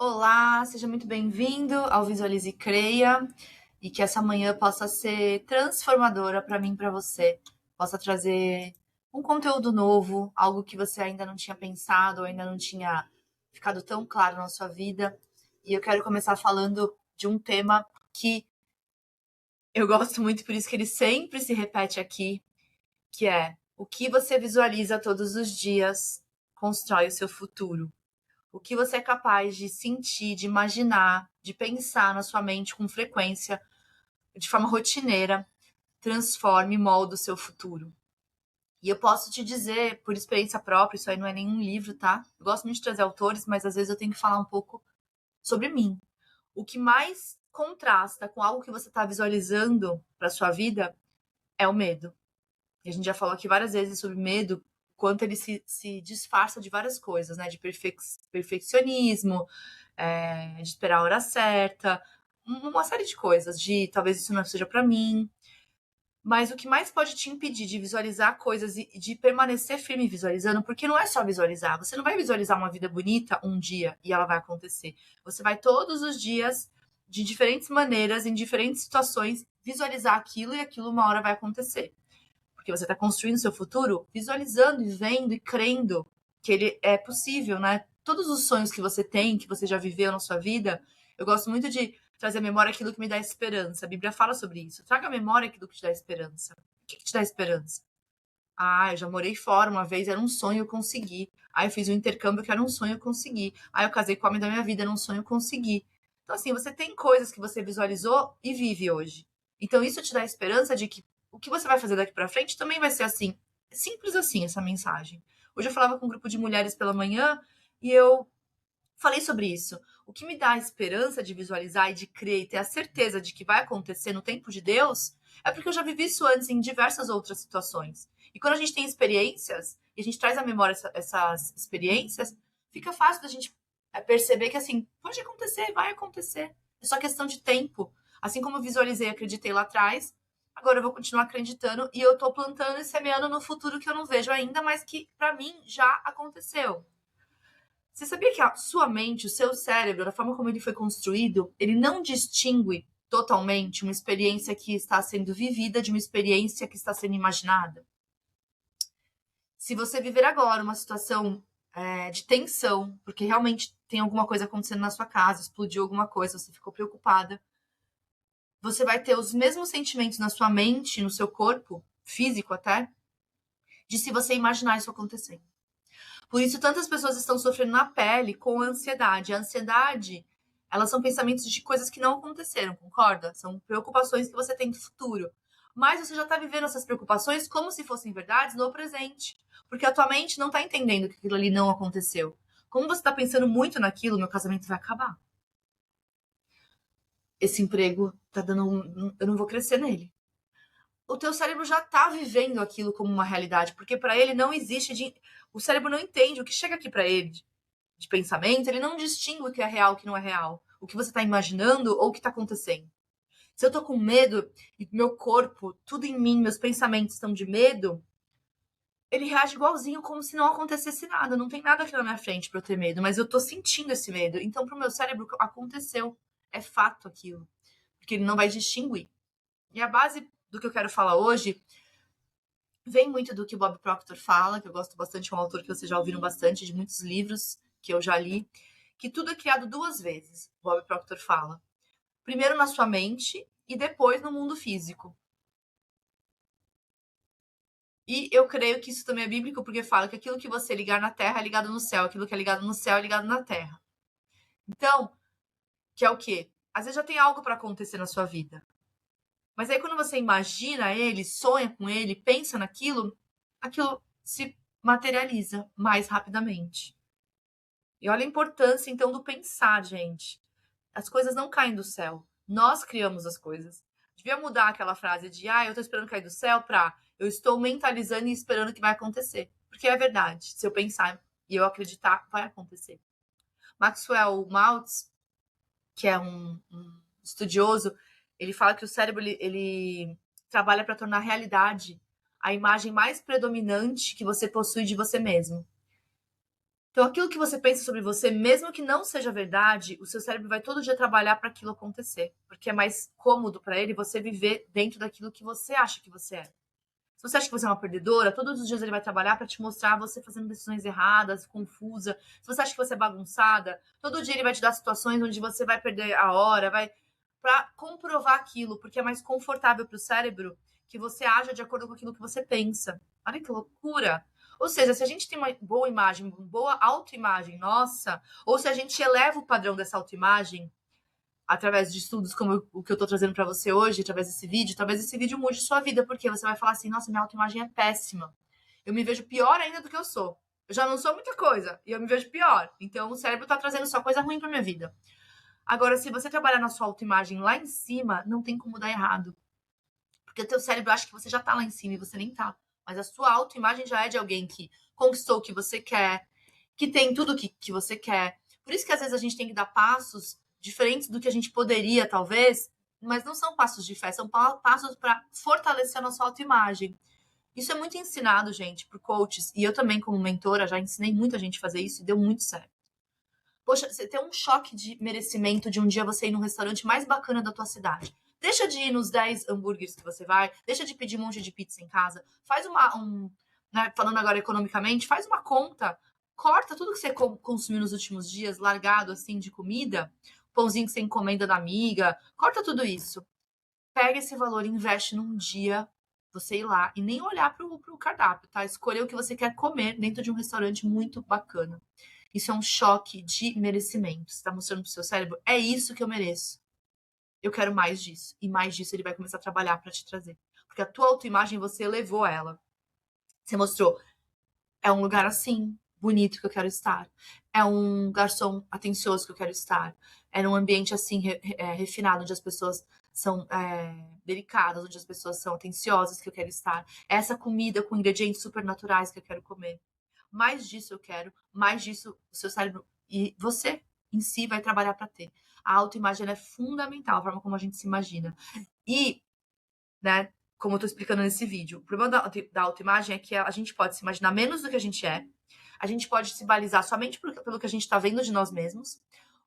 Olá, seja muito bem-vindo ao Visualize e Creia e que essa manhã possa ser transformadora para mim e para você. Possa trazer um conteúdo novo, algo que você ainda não tinha pensado, ainda não tinha ficado tão claro na sua vida. E eu quero começar falando de um tema que eu gosto muito, por isso que ele sempre se repete aqui, que é o que você visualiza todos os dias constrói o seu futuro. O que você é capaz de sentir, de imaginar, de pensar na sua mente com frequência, de forma rotineira, transforme e molda o seu futuro. E eu posso te dizer, por experiência própria, isso aí não é nenhum livro, tá? Eu gosto muito de trazer autores, mas às vezes eu tenho que falar um pouco sobre mim. O que mais contrasta com algo que você está visualizando para sua vida é o medo. E a gente já falou aqui várias vezes sobre medo, quanto ele se disfarça de várias coisas, né? De perfeccionismo, de esperar a hora certa, uma série de coisas, de talvez isso não seja para mim. Mas o que mais pode te impedir de visualizar coisas e de permanecer firme visualizando, porque não é só visualizar, você não vai visualizar uma vida bonita um dia e ela vai acontecer. Você vai todos os dias, de diferentes maneiras, em diferentes situações, visualizar aquilo e aquilo uma hora vai acontecer. Porque você está construindo seu futuro visualizando e vendo e crendo que ele é possível, né? Todos os sonhos que você tem, que você já viveu na sua vida, eu gosto muito de trazer à memória aquilo que me dá esperança. A Bíblia fala sobre isso. Traga à memória aquilo que te dá esperança. O que te dá esperança? Ah, eu já morei fora uma vez, era um sonho, eu consegui. Aí eu fiz um intercâmbio que era um sonho, eu consegui. Aí eu casei com o homem da minha vida, era um sonho, eu consegui. Então, assim, você tem coisas que você visualizou e vive hoje. Então, isso te dá esperança de que o que você vai fazer daqui pra frente também vai ser assim. É simples assim, essa mensagem. Hoje eu falava com um grupo de mulheres pela manhã e eu falei sobre isso. O que me dá a esperança de visualizar e de crer e ter a certeza de que vai acontecer no tempo de Deus é porque eu já vivi isso antes em diversas outras situações. E quando a gente tem experiências e a gente traz à memória essas experiências, fica fácil da gente perceber que assim, pode acontecer, vai acontecer. É só questão de tempo. Assim como eu visualizei e acreditei lá atrás, agora eu vou continuar acreditando e eu tô plantando e semeando no futuro que eu não vejo ainda, mas que para mim já aconteceu. Você sabia que a sua mente, o seu cérebro, da forma como ele foi construído, ele não distingue totalmente uma experiência que está sendo vivida de uma experiência que está sendo imaginada? Se você viver agora uma situação de tensão, porque realmente tem alguma coisa acontecendo na sua casa, explodiu alguma coisa, você ficou preocupada, você vai ter os mesmos sentimentos na sua mente, no seu corpo, físico até, de se você imaginar isso acontecendo. Por isso, tantas pessoas estão sofrendo na pele com ansiedade. A ansiedade, elas são pensamentos de coisas que não aconteceram, concorda? São preocupações que você tem do futuro. Mas você já está vivendo essas preocupações como se fossem verdades no presente. Porque a tua mente não está entendendo que aquilo ali não aconteceu. Como você está pensando muito naquilo, meu casamento vai acabar. Esse emprego tá dando. Eu não vou crescer nele. O teu cérebro já tá vivendo aquilo como uma realidade, porque para ele não existe. O cérebro não entende o que chega aqui para ele de pensamento, ele não distingue o que é real e o que não é real. O que você está imaginando ou o que está acontecendo. Se eu tô com medo e meu corpo, tudo em mim, meus pensamentos estão de medo, ele reage igualzinho como se não acontecesse nada. Não tem nada aqui na minha frente para eu ter medo, mas eu tô sentindo esse medo. Então, pro meu cérebro, aconteceu. É fato aquilo. Porque ele não vai distinguir. E a base do que eu quero falar hoje vem muito do que o Bob Proctor fala, que eu gosto bastante, é um autor que vocês já ouviram bastante, de muitos livros que eu já li, que tudo é criado duas vezes, Bob Proctor fala. Primeiro na sua mente e depois no mundo físico. E eu creio que isso também é bíblico, porque fala que aquilo que você ligar na terra é ligado no céu, aquilo que é ligado no céu é ligado na terra. Então, que é o quê? Às vezes já tem algo para acontecer na sua vida. Mas aí quando você imagina ele, sonha com ele, pensa naquilo, aquilo se materializa mais rapidamente. E olha a importância, então, do pensar, gente. As coisas não caem do céu. Nós criamos as coisas. Devia mudar aquela frase de, eu tô esperando cair do céu pra eu estou mentalizando e esperando que vai acontecer. Porque é verdade. Se eu pensar e eu acreditar, vai acontecer. Maxwell Maltz, que é um estudioso, ele fala que o cérebro ele trabalha para tornar realidade a imagem mais predominante que você possui de você mesmo. Então, aquilo que você pensa sobre você, mesmo que não seja verdade, o seu cérebro vai todo dia trabalhar para aquilo acontecer, porque é mais cômodo para ele você viver dentro daquilo que você acha que você é. Se você acha que você é uma perdedora, todos os dias ele vai trabalhar para te mostrar você fazendo decisões erradas, confusa. Se você acha que você é bagunçada, todo dia ele vai te dar situações onde você vai perder a hora, vai para comprovar aquilo, porque é mais confortável para o cérebro que você haja de acordo com aquilo que você pensa. Olha que loucura! Ou seja, se a gente tem uma boa imagem, uma boa autoimagem nossa, ou se a gente eleva o padrão dessa autoimagem, através de estudos como o que eu tô trazendo para você hoje, através desse vídeo, talvez esse vídeo mude sua vida, porque você vai falar assim, nossa, minha autoimagem é péssima. Eu me vejo pior ainda do que eu sou. Eu já não sou muita coisa, e eu me vejo pior. Então, o cérebro tá trazendo só coisa ruim pra minha vida. Agora, se você trabalhar na sua autoimagem lá em cima, não tem como dar errado. Porque o teu cérebro acha que você já tá lá em cima e você nem tá. Mas a sua autoimagem já é de alguém que conquistou o que você quer, que tem tudo que você quer. Por isso que às vezes a gente tem que dar passos diferentes do que a gente poderia, talvez, mas não são passos de fé, são passos para fortalecer a nossa autoimagem. Isso é muito ensinado, gente, por coaches. E eu também, como mentora, já ensinei muita gente a fazer isso e deu muito certo. Poxa, você tem um choque de merecimento de um dia você ir no restaurante mais bacana da tua cidade. Deixa de ir nos 10 hambúrgueres que você vai, deixa de pedir um monte de pizza em casa, faz né, falando agora economicamente, faz uma conta, corta tudo que você consumiu nos últimos dias, largado assim de comida, pãozinho que você encomenda da amiga, corta tudo isso. Pega esse valor e investe num dia você ir lá e nem olhar pro cardápio, tá? Escolher o que você quer comer dentro de um restaurante muito bacana. Isso é um choque de merecimento. Você está mostrando pro seu cérebro, é isso que eu mereço. Eu quero mais disso. E mais disso ele vai começar a trabalhar para te trazer. Porque a tua autoimagem, você elevou ela. Você mostrou, é um lugar assim, bonito que eu quero estar. É um garçom atencioso que eu quero estar. É num ambiente assim, refinado, onde as pessoas são delicadas, onde as pessoas são atenciosas que eu quero estar. É essa comida com ingredientes super naturais que eu quero comer. Mais disso eu quero, mais disso o seu cérebro e você em si vai trabalhar para ter. A autoimagem ela é fundamental, a forma como a gente se imagina. E, né, como eu tô explicando nesse vídeo, o problema da autoimagem é que a gente pode se imaginar menos do que a gente pode se balizar somente pelo que a gente está vendo de nós mesmos,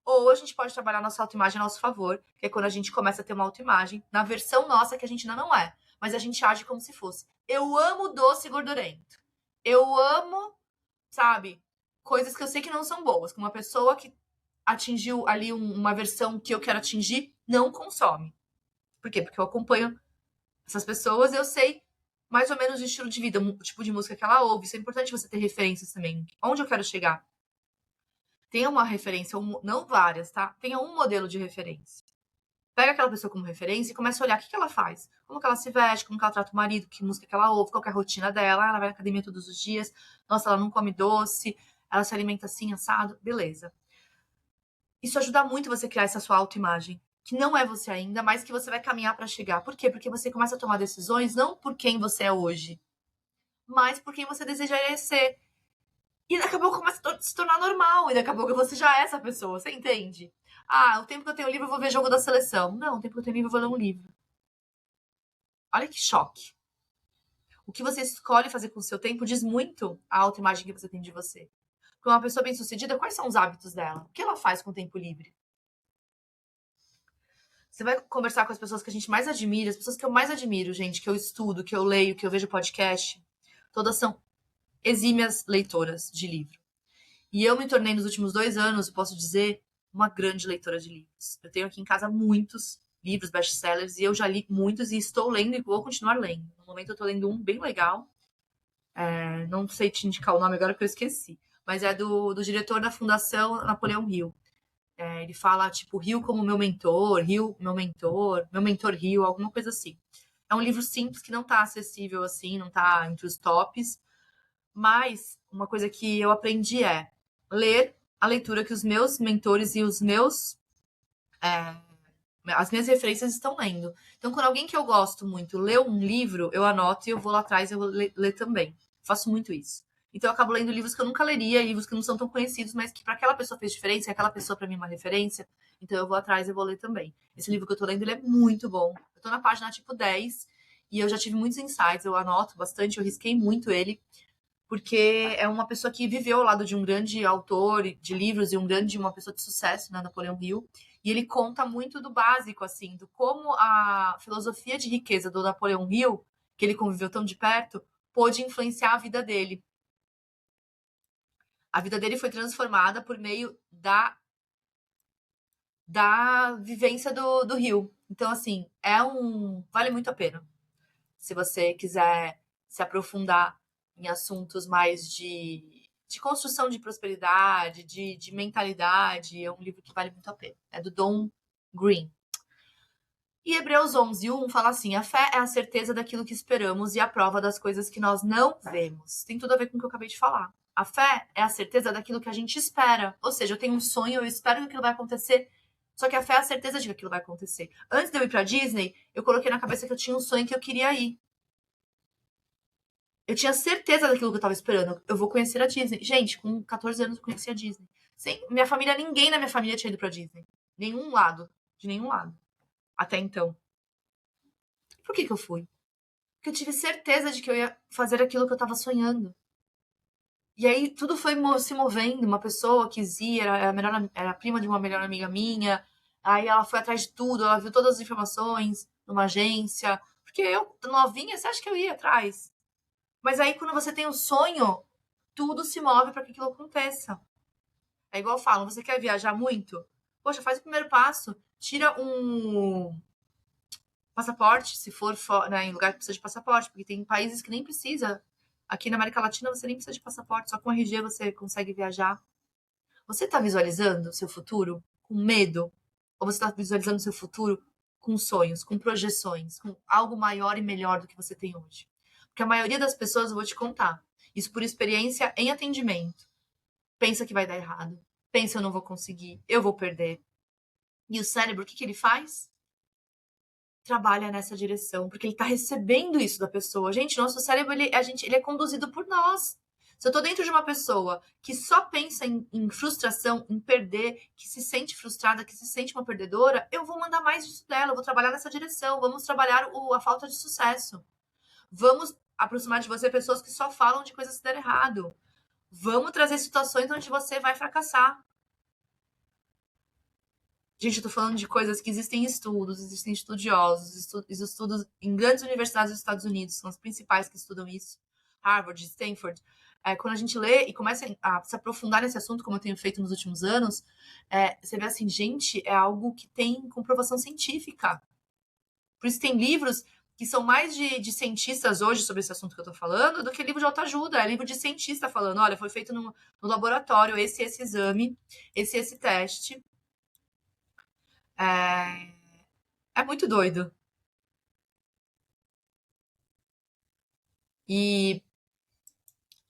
ou a gente pode trabalhar nossa autoimagem a nosso favor, que é quando a gente começa a ter uma autoimagem na versão nossa que a gente ainda não é, mas a gente age como se fosse. Eu amo doce gordurento. Eu amo, sabe, coisas que eu sei que não são boas, que uma pessoa que atingiu ali uma versão que eu quero atingir não consome. Por quê? Porque eu acompanho essas pessoas, eu sei mais ou menos o estilo de vida, o tipo de música que ela ouve. Isso é importante você ter referências também. Onde eu quero chegar? Tenha uma referência, não várias, tá? Tenha um modelo de referência. Pega aquela pessoa como referência e começa a olhar o que ela faz. Como que ela se veste, como que ela trata o marido, que música que ela ouve, qual que é a rotina dela. Ela vai na academia todos os dias. Nossa, ela não come doce. Ela se alimenta assim, assado. Beleza. Isso ajuda muito você a criar essa sua autoimagem, que não é você ainda, mas que você vai caminhar para chegar. Por quê? Porque você começa a tomar decisões não por quem você é hoje, mas por quem você desejaria ser. E daqui a pouco começa a se tornar normal, e daqui a pouco você já é essa pessoa, você entende? Ah, o tempo que eu tenho livro eu vou ver jogo da seleção. Não, o tempo que eu tenho livro eu vou ler um livro. Olha que choque. O que você escolhe fazer com o seu tempo diz muito a autoimagem que você tem de você. Porque uma pessoa bem-sucedida, quais são os hábitos dela? O que ela faz com o tempo livre? Você vai conversar com as pessoas que a gente mais admira, as pessoas que eu mais admiro, gente, que eu estudo, que eu leio, que eu vejo podcast, todas são exímias leitoras de livro. E eu me tornei nos últimos 2 anos, eu posso dizer, uma grande leitora de livros. Eu tenho aqui em casa muitos livros best-sellers e eu já li muitos e estou lendo e vou continuar lendo. No momento eu estou lendo um bem legal. Não sei te indicar o nome agora porque eu esqueci. Mas é do diretor da Fundação Napoleão Hill. Ele fala, tipo, Rio como meu mentor, Rio, meu mentor Rio, alguma coisa assim. É um livro simples que não tá acessível assim, não tá entre os tops, mas uma coisa que eu aprendi é ler a leitura que os meus mentores e as minhas referências estão lendo. Então, quando alguém que eu gosto muito lê um livro, eu anoto e eu vou lá atrás e eu vou ler também. Faço muito isso. Então, eu acabo lendo livros que eu nunca leria, livros que não são tão conhecidos, mas que para aquela pessoa fez diferença, e aquela pessoa para mim é uma referência. Então, eu vou atrás e eu vou ler também. Esse livro que eu tô lendo, ele é muito bom. Eu tô na página tipo 10 e eu já tive muitos insights, eu anoto bastante, eu risquei muito ele, porque é uma pessoa que viveu ao lado de um grande autor de livros e uma pessoa de sucesso, né, Napoleão Hill, e ele conta muito do básico, assim, do como a filosofia de riqueza do Napoleão Hill, que ele conviveu tão de perto, pôde influenciar a vida dele. A vida dele foi transformada por meio da vivência do Rio. Então, assim, vale muito a pena. Se você quiser se aprofundar em assuntos mais de construção de prosperidade, de mentalidade, é um livro que vale muito a pena. É do Don Green. E Hebreus 11:1 fala assim: a fé é a certeza daquilo que esperamos e a prova das coisas que nós não vemos. Tem tudo a ver com o que eu acabei de falar. A fé é a certeza daquilo que a gente espera. Ou seja, eu tenho um sonho, eu espero que aquilo vai acontecer. Só que a fé é a certeza de que aquilo vai acontecer. Antes de eu ir pra Disney, eu coloquei na cabeça que eu tinha um sonho que eu queria ir. Eu tinha certeza daquilo que eu tava esperando. Eu vou conhecer a Disney. Gente, com 14 anos eu conheci a Disney. Sem minha família, ninguém na minha família tinha ido pra Disney. Nenhum lado. De nenhum lado. Até então. Por que eu fui? Porque eu tive certeza de que eu ia fazer aquilo que eu tava sonhando. E aí tudo foi se movendo. Uma pessoa quis ir, era prima de uma melhor amiga minha. Aí ela foi atrás de tudo, ela viu todas as informações numa agência. Porque eu, novinha, você acha que eu ia atrás? Mas aí quando você tem um sonho, tudo se move para que aquilo aconteça. É igual falam, você quer viajar muito? Poxa, faz o primeiro passo. Tira um passaporte, se for né, em lugar que precisa de passaporte, porque tem países que nem precisa. Aqui na América Latina você nem precisa de passaporte, só com RG você consegue viajar. Você está visualizando o seu futuro com medo? Ou você está visualizando o seu futuro com sonhos, com projeções, com algo maior e melhor do que você tem hoje? Porque a maioria das pessoas, eu vou te contar, isso por experiência em atendimento, pensa que vai dar errado, pensa eu não vou conseguir, eu vou perder. E o cérebro, o que ele faz? Trabalha nessa direção, porque ele está recebendo isso da pessoa. Gente, nosso cérebro, ele é conduzido por nós. Se eu tô dentro de uma pessoa que só pensa em frustração, em perder, que se sente frustrada, que se sente uma perdedora, eu vou mandar mais disso dela, eu vou trabalhar nessa direção, vamos trabalhar a falta de sucesso. Vamos aproximar de você pessoas que só falam de coisas que deram errado. Vamos trazer situações onde você vai fracassar. Gente, eu tô falando de coisas que existem estudos, existem estudiosos, estudos em grandes universidades dos Estados Unidos, são as principais que estudam isso. Harvard, Stanford. Quando a gente lê e começa a se aprofundar nesse assunto, como eu tenho feito nos últimos anos, você vê assim, gente, é algo que tem comprovação científica. Por isso tem livros que são mais de cientistas hoje sobre esse assunto que eu tô falando, do que livro de autoajuda. É livro de cientista falando, olha, foi feito no laboratório esse exame, esse teste. É muito doido. E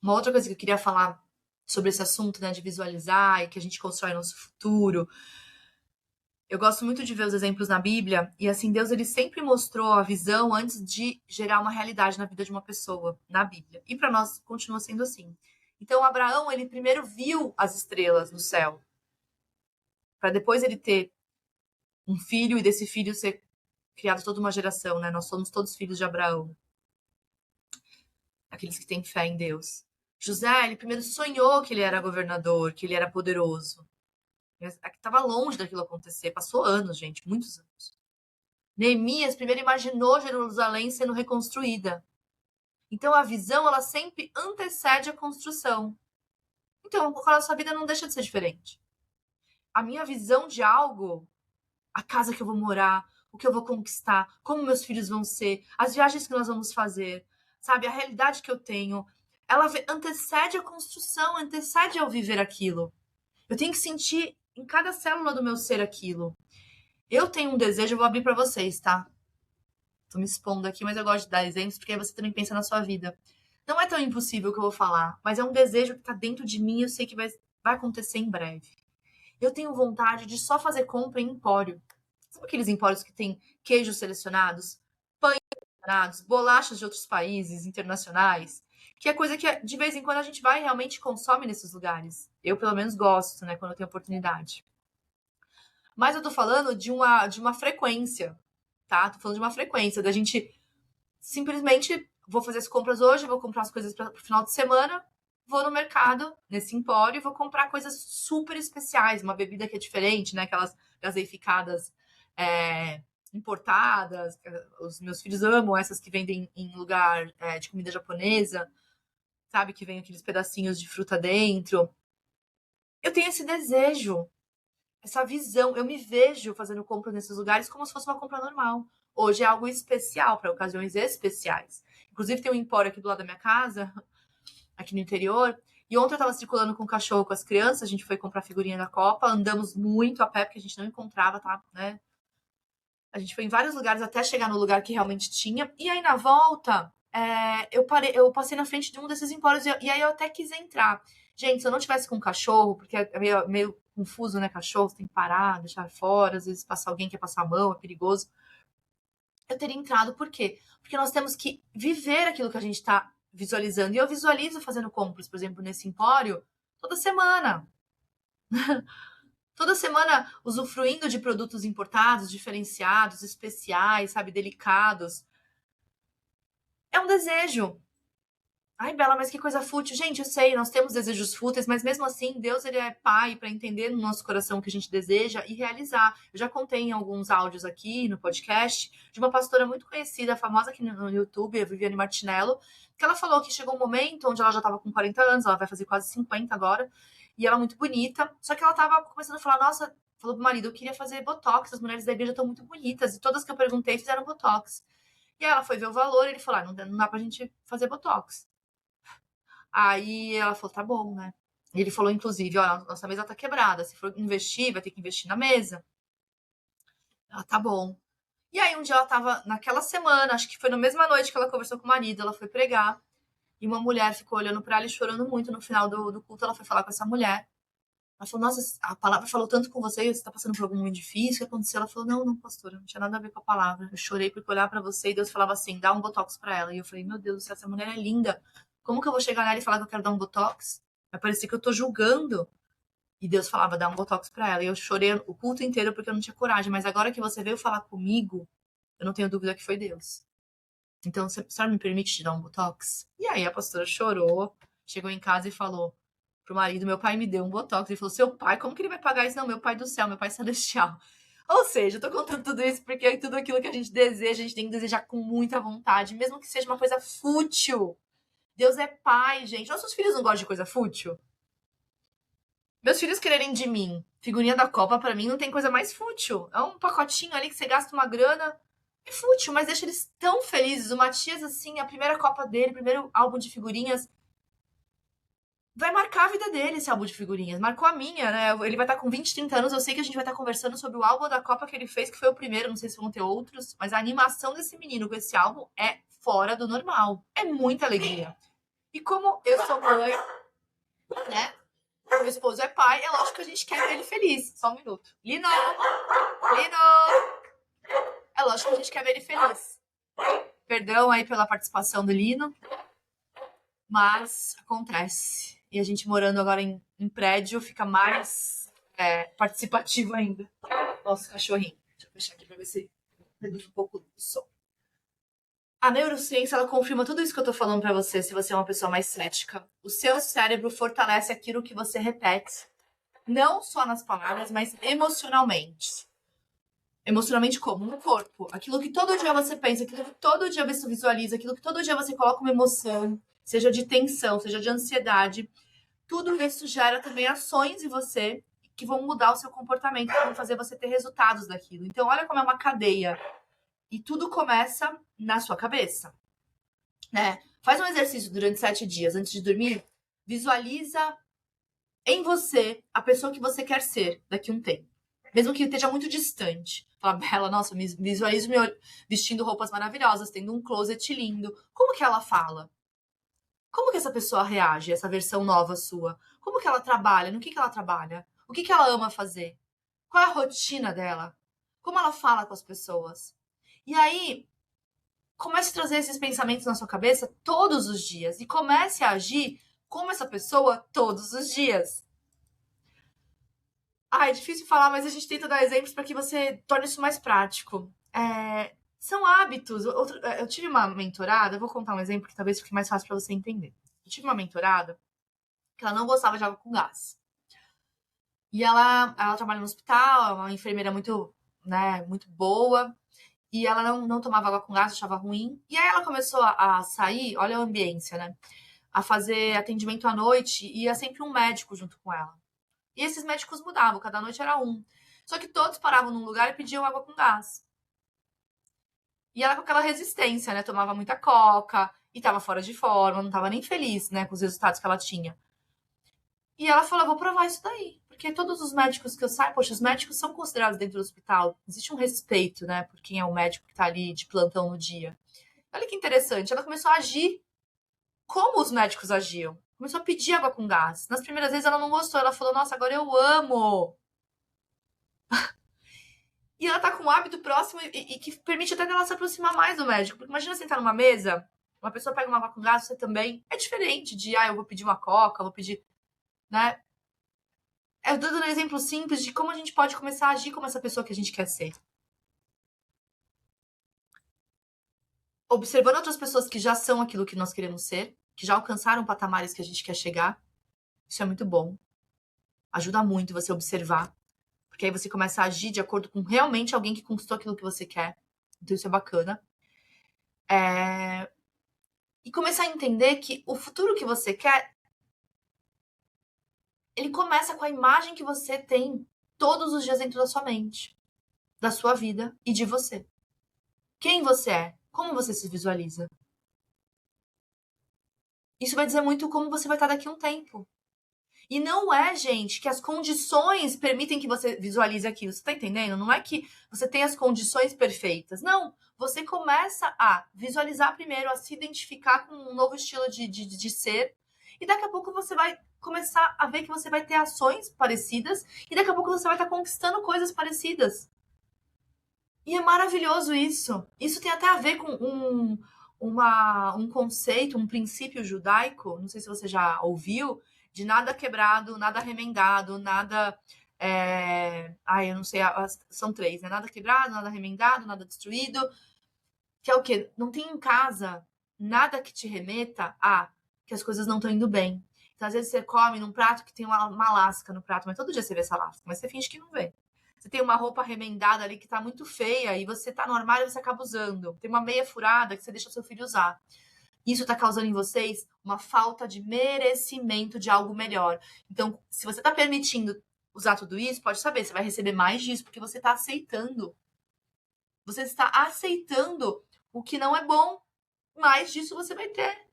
uma outra coisa que eu queria falar sobre esse assunto, né, de visualizar e que a gente constrói nosso futuro. Eu gosto muito de ver os exemplos na Bíblia e assim Deus ele sempre mostrou a visão antes de gerar uma realidade na vida de uma pessoa na Bíblia. E para nós continua sendo assim. Então Abraão ele primeiro viu as estrelas no céu, para depois ele ter um filho e desse filho ser criado toda uma geração, né? Nós somos todos filhos de Abraão, aqueles que têm fé em Deus. José, ele primeiro sonhou que ele era governador, que ele era poderoso. Estava longe daquilo acontecer. Passou anos, gente, muitos anos. Neemias primeiro imaginou Jerusalém sendo reconstruída. Então a visão, ela sempre antecede a construção. Então, a sua vida não deixa de ser diferente. A minha visão de algo, a casa que eu vou morar, o que eu vou conquistar, como meus filhos vão ser, as viagens que nós vamos fazer, sabe? A realidade que eu tenho, ela antecede a construção, antecede ao viver aquilo. Eu tenho que sentir em cada célula do meu ser aquilo. Eu tenho um desejo, eu vou abrir para vocês, tá? Tô me expondo aqui, mas eu gosto de dar exemplos, porque aí você também pensa na sua vida. Não é tão impossível o que eu vou falar, mas é um desejo que tá dentro de mim e eu sei que vai acontecer em breve. Eu tenho vontade de só fazer compra em empório. Sabe aqueles empórios que tem queijos selecionados, pães selecionados, bolachas de outros países internacionais? Que é coisa que de vez em quando a gente vai e realmente consome nesses lugares. Eu, pelo menos, gosto, né? Quando eu tenho oportunidade. Mas eu tô falando de uma frequência, tá? Tô falando de uma frequência, da gente simplesmente vou fazer as compras hoje, vou comprar as coisas para o final de semana, vou no mercado, nesse empório, e vou comprar coisas super especiais, uma bebida que é diferente, né? Aquelas gaseificadas importadas. Os meus filhos amam essas que vendem em lugar de comida japonesa, sabe? Que vem aqueles pedacinhos de fruta dentro. Eu tenho esse desejo, essa visão. Eu me vejo fazendo compra nesses lugares como se fosse uma compra normal. Hoje é algo especial, para ocasiões especiais. Inclusive, tem um empório aqui do lado da minha casa, aqui no interior. E ontem eu estava circulando com o cachorro, com as crianças. A gente foi comprar figurinha da Copa. Andamos muito a pé, porque a gente não encontrava, tá? Né? A gente foi em vários lugares até chegar no lugar que realmente tinha. E aí, na volta, eu passei na frente de um desses empórios. E aí eu até quis entrar. Gente, se eu não tivesse com o cachorro, porque é meio confuso, né? Cachorro, você tem que parar, deixar fora. Às vezes passa alguém quer passar a mão, é perigoso. Eu teria entrado. Por quê? Porque nós temos que viver aquilo que a gente está visualizando. E eu visualizo fazendo compras, por exemplo, nesse empório, toda semana. Toda semana usufruindo de produtos importados, diferenciados, especiais, sabe, delicados. É um desejo. Ai, Bela, mas que coisa fútil. Gente, eu sei, nós temos desejos fúteis, mas mesmo assim, Deus ele é pai para entender no nosso coração o que a gente deseja e realizar. Eu já contei em alguns áudios aqui no podcast de uma pastora muito conhecida, famosa aqui no YouTube, a Viviane Martinello, que ela falou que chegou um momento onde ela já estava com 40 anos, ela vai fazer quase 50 agora, e ela é muito bonita, só que ela estava começando a falar, nossa, falou pro marido, eu queria fazer botox, as mulheres da igreja estão muito bonitas, e todas que eu perguntei fizeram botox. E aí ela foi ver o valor e ele falou, não dá pra gente fazer botox. Aí ela falou, tá bom, né? E ele falou, inclusive, ó, nossa mesa tá quebrada. Se for investir, vai ter que investir na mesa. Ela, tá bom. E aí um dia ela tava, naquela semana, acho que foi na mesma noite que ela conversou com o marido, ela foi pregar. E uma mulher ficou olhando pra ela e chorando muito. No final do culto, ela foi falar com essa mulher. Ela falou, nossa, a palavra falou tanto com você, você tá passando por algum muito difícil, o que aconteceu? Ela falou, não, pastora, não tinha nada a ver com a palavra. Eu chorei porque olhar pra você e Deus falava assim, dá um botox pra ela. E eu falei, meu Deus do céu, essa mulher é linda. Como que eu vou chegar nela e falar que eu quero dar um botox? Vai parecer que eu tô julgando. E Deus falava, dá um botox pra ela. E eu chorei o culto inteiro porque eu não tinha coragem. Mas agora que você veio falar comigo, eu não tenho dúvida que foi Deus. Então, a senhora me permite te dar um botox? E aí a pastora chorou, chegou em casa e falou pro marido, meu pai me deu um botox. Ele falou, seu pai, como que ele vai pagar isso? Não, meu pai do céu, meu pai celestial. Ou seja, eu tô contando tudo isso porque tudo aquilo que a gente deseja, a gente tem que desejar com muita vontade, mesmo que seja uma coisa fútil. Deus é pai, gente. Nossos filhos não gostam de coisa fútil? Meus filhos quererem de mim figurinha da Copa, pra mim, não tem coisa mais fútil. É um pacotinho ali que você gasta uma grana. É fútil, mas deixa eles tão felizes. O Matias, assim, a primeira Copa dele, primeiro álbum de figurinhas, vai marcar a vida dele, esse álbum de figurinhas. Marcou a minha, né? Ele vai estar com 20, 30 anos. Eu sei que a gente vai estar conversando sobre o álbum da Copa que ele fez, que foi o primeiro. Não sei se vão ter outros. Mas a animação desse menino com esse álbum é fora do normal. É muita alegria. E como eu sou mãe, né? Meu esposo é pai, é lógico que a gente quer ver ele feliz. Só um minuto. Lino! É lógico que a gente quer ver ele feliz. Perdão aí pela participação do Lino, mas acontece. E a gente morando agora em prédio fica mais participativo ainda. Nosso cachorrinho. Deixa eu fechar aqui pra ver se reduz um pouco do som. A neurociência, ela confirma tudo isso que eu tô falando pra você, se você é uma pessoa mais cética. O seu cérebro fortalece aquilo que você repete. Não só nas palavras, mas emocionalmente. Emocionalmente como? No corpo. Aquilo que todo dia você pensa, aquilo que todo dia você visualiza, aquilo que todo dia você coloca uma emoção, seja de tensão, seja de ansiedade. Tudo isso gera também ações em você que vão mudar o seu comportamento, que vão fazer você ter resultados daquilo. Então, olha como é uma cadeia. E tudo começa na sua cabeça, né? Faz um exercício durante 7 dias antes de dormir. Visualiza em você a pessoa que você quer ser daqui a um tempo. Mesmo que esteja muito distante. Fala, Bela, nossa, me visualizo me vestindo roupas maravilhosas, tendo um closet lindo. Como que ela fala? Como que essa pessoa reage, essa versão nova sua? Como que ela trabalha? No que ela trabalha? O que ela ama fazer? Qual é a rotina dela? Como ela fala com as pessoas? E aí, comece a trazer esses pensamentos na sua cabeça todos os dias. E comece a agir como essa pessoa todos os dias. É difícil falar, mas a gente tenta dar exemplos para que você torne isso mais prático. São hábitos. Eu tive uma mentorada, eu vou contar um exemplo que talvez fique mais fácil para você entender. Eu tive uma mentorada que ela não gostava de água com gás. E ela trabalha no hospital, é uma enfermeira muito, né, muito boa. E ela não tomava água com gás, achava ruim. E aí ela começou a sair, olha a ambiência, né? A fazer atendimento à noite e ia sempre um médico junto com ela. E esses médicos mudavam, cada noite era um. Só que todos paravam num lugar e pediam água com gás. E ela com aquela resistência, né? Tomava muita coca e tava fora de forma, não tava nem feliz, né, com os resultados que ela tinha. E ela falou: vou provar isso daí. Porque todos os médicos que eu saio, poxa, os médicos são considerados dentro do hospital. Existe um respeito, né, por quem é o médico que tá ali de plantão no dia. Olha que interessante, ela começou a agir como os médicos agiam. Começou a pedir água com gás. Nas primeiras vezes ela não gostou, ela falou: nossa, agora eu amo. E ela tá com um hábito próximo e que permite até ela se aproximar mais do médico. Porque imagina sentar numa mesa, uma pessoa pega uma água com gás, você também. É diferente de, eu vou pedir uma coca, vou pedir, né? Eu tô dando um exemplo simples de como a gente pode começar a agir como essa pessoa que a gente quer ser. Observando outras pessoas que já são aquilo que nós queremos ser, que já alcançaram patamares que a gente quer chegar. Isso é muito bom. Ajuda muito você observar. Porque aí você começa a agir de acordo com realmente alguém que conquistou aquilo que você quer. Então isso é bacana. E começar a entender que o futuro que você quer, ele começa com a imagem que você tem todos os dias dentro da sua mente, da sua vida e de você. Quem você é? Como você se visualiza? Isso vai dizer muito como você vai estar daqui a um tempo. E não é, gente, que as condições permitem que você visualize aquilo. Você tá entendendo? Não é que você tem as condições perfeitas. Não. Você começa a visualizar primeiro, a se identificar com um novo estilo de ser. E daqui a pouco você vai começar a ver que você vai ter ações parecidas. E daqui a pouco você vai estar conquistando coisas parecidas. E é maravilhoso isso. Isso tem até a ver com um conceito, um princípio judaico. Não sei se você já ouviu de nada quebrado, nada remendado, nada. Eu não sei, são três, né? Nada quebrado, nada remendado, nada destruído. Que é o quê? Não tem em casa nada que te remeta a que as coisas não estão indo bem. Então, às vezes, você come num prato que tem uma lasca no prato, mas todo dia você vê essa lasca, mas você finge que não vê. Você tem uma roupa remendada ali que tá muito feia e você tá no armário e você acaba usando. Tem uma meia furada que você deixa seu filho usar. Isso está causando em vocês uma falta de merecimento de algo melhor. Então, se você está permitindo usar tudo isso, pode saber, você vai receber mais disso, porque você está aceitando. Você está aceitando o que não é bom. Mais disso você vai ter.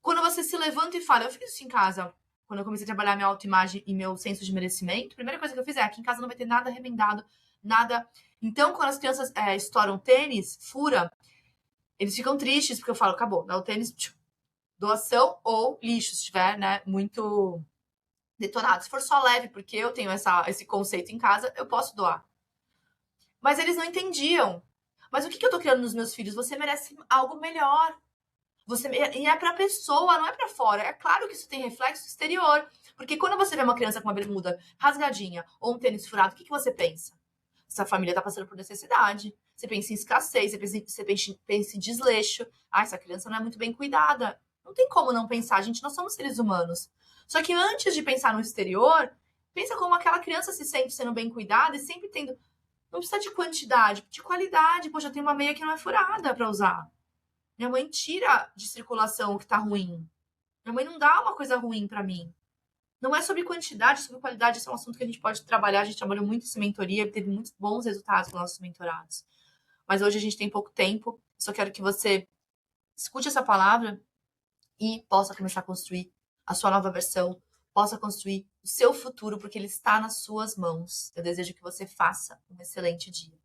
Quando você se levanta e fala, eu fiz isso em casa. Quando eu comecei a trabalhar minha autoimagem e meu senso de merecimento, a primeira coisa que eu fiz aqui em casa não vai ter nada remendado, nada. Então, quando as crianças estouram tênis, fura, eles ficam tristes, porque eu falo, acabou, dá o tênis, doação ou lixo, se estiver, né, muito detonado. Se for só leve, porque eu tenho esse conceito em casa, eu posso doar. Mas eles não entendiam. Mas o que eu tô criando nos meus filhos? Você merece algo melhor. E é pra pessoa, não é pra fora. É claro que isso tem reflexo exterior. Porque quando você vê uma criança com uma bermuda rasgadinha ou um tênis furado, o que você pensa? Essa família tá passando por necessidade. Você pensa em escassez, pensa em desleixo. Essa criança não é muito bem cuidada. Não tem como não pensar, gente, nós somos seres humanos. Só que antes de pensar no exterior, pensa como aquela criança se sente sendo bem cuidada e sempre tendo. Não precisa de quantidade, de qualidade. Poxa, tem uma meia que não é furada pra usar. Minha mãe tira de circulação o que tá ruim. Minha mãe não dá uma coisa ruim pra mim. Não é sobre quantidade, é sobre qualidade. Esse é um assunto que a gente pode trabalhar. A gente trabalhou muito isso em mentoria, teve muitos bons resultados com nossos mentorados. Mas hoje a gente tem pouco tempo. Só quero que você escute essa palavra e possa começar a construir a sua nova versão, possa construir o seu futuro, porque ele está nas suas mãos. Eu desejo que você faça um excelente dia.